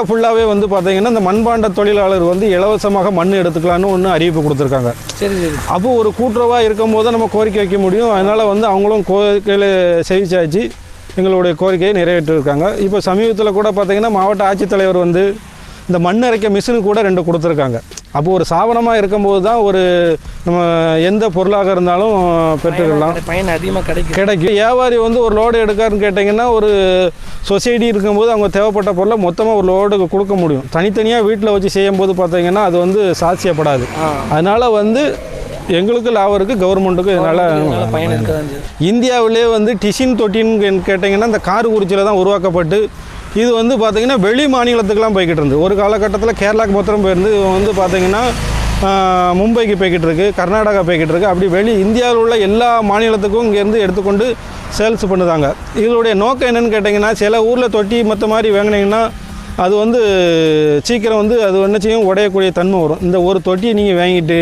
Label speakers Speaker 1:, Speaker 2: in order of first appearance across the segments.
Speaker 1: ஃபுல்லாகவே வந்து பார்த்தீங்கன்னா இந்த மண்பாண்ட தொழிலாளர் வந்து இலவசமாக மண் எடுத்துக்கலான்னு ஒன்று அறிவிப்பு கொடுத்துருக்காங்க.
Speaker 2: சரி சரி.
Speaker 1: அப்போ ஒரு கூட்டுறவாக இருக்கும் போது நம்ம கோரிக்கை வைக்க முடியும். அதனால் வந்து அவங்களும் கோரிக்கையில் செவிச்சாச்சு எங்களுடைய கோரிக்கையை நிறைவேற்றிருக்காங்க. இப்போ சமீபத்தில் கூட பார்த்திங்கன்னா மாவட்ட ஆட்சித்தலைவர் வந்து இந்த மண் அரைக்க மிஷினு கூட 2 கொடுத்துருக்காங்க. அப்போ ஒரு சாவனமாக இருக்கும்போது தான் ஒரு நம்ம எந்த பொருளாக இருந்தாலும் பெற்றுக்கலாம்,
Speaker 2: பயன் அதிகமாக
Speaker 1: கிடைக்கும். வியாபாரி வந்து ஒரு லோடு எடுக்காருன்னு கேட்டிங்கன்னா ஒரு சொசைட்டி இருக்கும்போது அவங்க தேவைப்பட்ட பொருளை மொத்தமாக ஒரு லோடுக்கு கொடுக்க முடியும். தனித்தனியாக வீட்டில் வச்சு செய்யும்போது பார்த்தீங்கன்னா அது வந்து சாத்தியப்படாது. அதனால் வந்து எங்களுக்கு லாபம் இருக்குது, கவர்மெண்ட்டுக்கும் இதனால்
Speaker 2: பயன் இருக்காது.
Speaker 1: இந்தியாவிலே வந்து டிசின் தொட்டின்னு கேட்டிங்கன்னா இந்த காரக்குறிச்சியில் தான் உருவாக்கப்பட்டு இது வந்து பார்த்திங்கன்னா வெளி மாநிலத்துக்கெலாம் போய்கிட்டு இருந்து. ஒரு காலகட்டத்தில் கேரளாவுக்கு மொத்தம் போயிருந்து வந்து பார்த்திங்கன்னா மும்பைக்கு போய்கிட்டு இருக்குது, கர்நாடகா போய்கிட்டு இருக்குது. அப்படி இந்தியாவில் உள்ள எல்லா மாநிலத்துக்கும் இங்கேருந்து எடுத்துக்கொண்டு சேல்ஸ் பண்ணுதாங்க. இதனுடைய நோக்கம் என்னென்னு கேட்டிங்கன்னா சில ஊரில் தொட்டி மற்ற மாதிரி வாங்கினீங்கன்னா அது வந்து சீக்கிரம் வந்து அது என்ன செய்யும், உடையக்கூடிய தன்மை வரும். இந்த ஒரு தொட்டியை நீங்கள் வாங்கிட்டு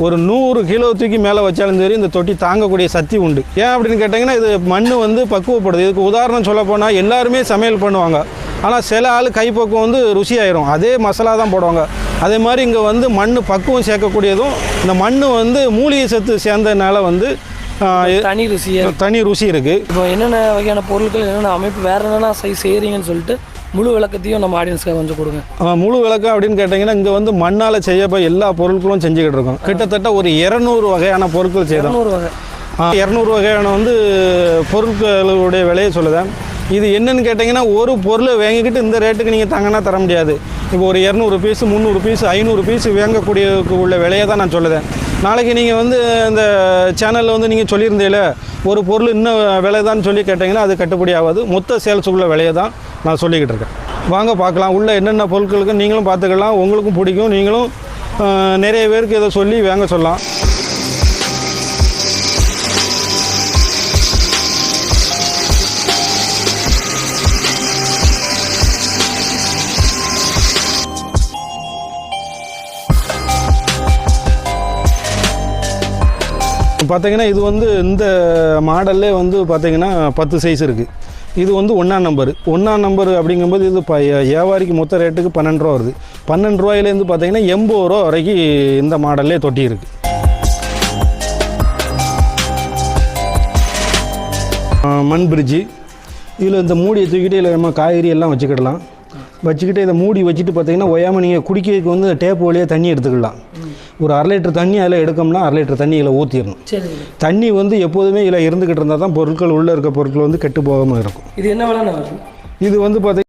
Speaker 1: ஒரு 100 கிலோ தூக்கி மேலே வச்சாலும் சரி இந்த தொட்டி தாங்கக்கூடிய சக்தி உண்டு. ஏன் அப்படின்னு கேட்டிங்கன்னா இது மண் வந்து பக்குவப்படுது. இதுக்கு உதாரணம் சொல்ல போனால் எல்லாருமே சமையல் பண்ணுவாங்க, ஆனால் சில ஆள் கைப்பக்குவம் வந்து ருசியாயிரும், அதே மசாலா தான் போடுவாங்க. அதே மாதிரி இங்கே வந்து மண் பக்குவம் சேர்க்கக்கூடியதும் இந்த மண் வந்து மூலிகை சத்து சேர்ந்ததுனால வந்து தனி ருசி இருக்குது.
Speaker 2: இப்போ என்னென்ன வகையான பொருட்கள் என்னென்ன அமைப்பு வேறு என்னென்ன செய்கிறீங்கன்னு சொல்லிட்டு முழு விளக்கத்தையும் நம்ம ஆடியன்ஸ்க்காக கொஞ்சம் கொடுங்க.
Speaker 1: முழு விளக்கம் அப்படின்னு கேட்டிங்கன்னா இங்கே வந்து மண்ணால் செய்யப்போ எல்லா பொருட்களும் செஞ்சுக்கிட்டு இருக்கோம். கிட்டத்தட்ட ஒரு 200 வகையான பொருட்கள் செய்தோம். 200 வகையான வந்து பொருட்களுடைய விலையை சொல்லுதேன். இது என்னென்னு கேட்டிங்கன்னா ஒரு பொருளை வாங்கிக்கிட்டு இந்த ரேட்டுக்கு நீங்கள் தாங்கன்னா தர முடியாது. இப்போ ஒரு 200 பீஸ் 300 பீஸ் 500 பீஸ் வாங்கக்கூடிய உள்ள விலையை தான் நான் சொல்லுதேன். நாளைக்கு நீங்கள் வந்து இந்த சேனலில் வந்து நீங்கள் சொல்லியிருந்தீங்களே ஒரு பொருள் இன்னும் விலை தான் சொல்லி கேட்டிங்கன்னா அது கட்டுப்படி ஆகாது. மொத்த சேல்ஸுக்குள்ள விலையை தான் நான் சொல்லிக்கிட்டு இருக்கேன். வாங்க பார்க்கலாம் உள்ள என்னென்ன பொருட்களுக்கு நீங்களும் பார்த்துக்கலாம், உங்களுக்கும் பிடிக்கும், நீங்களும் நிறைய பேருக்கு இதை சொல்லி வாங்க சொல்லலாம். பார்த்தீங்கன்னா இது வந்து இந்த மாடல்லே வந்து பார்த்தீங்கன்னா 10 சைஸ் இருக்குது. இது வந்து 1ஆம் நம்பர் அப்படிங்கும்போது இது வியாபாரிக்கு மொத்த ரேட்டுக்கு 12 ரூபா வருது. 12 ரூபாயிலேருந்து பார்த்தீங்கன்னா 80 ரூபா வரைக்கும் இந்த மாடல்லே தொட்டி இருக்குது. மண் பிரிட்ஜி, இதில் இந்த மூடியை தூக்கிட்டு இல்லை நம்ம காய்கறி எல்லாம் வச்சுக்கிடலாம். வச்சுக்கிட்டு இதை மூடி வச்சுட்டு பார்த்தீங்கன்னா ஒயாமல் நீங்கள் குடிக்கிறதுக்கு வந்து டேப் வழியாக தண்ணி எடுத்துக்கலாம். ஒரு 1/2 லிட்டர் தண்ணி அதில் எடுக்கோம்னா 1/2 லிட்டர் தண்ணி இதில் ஊற்றிடணும். தண்ணி வந்து எப்போதுமே இதில் இருந்துக்கிட்டு இருந்தால் தான் பொருட்கள் உள்ளே இருக்க பொருட்கள் வந்து கெட்டு போகாமல் இருக்கும்.
Speaker 2: இது என்ன விலை?
Speaker 1: இது வந்து பார்த்தீங்கன்னா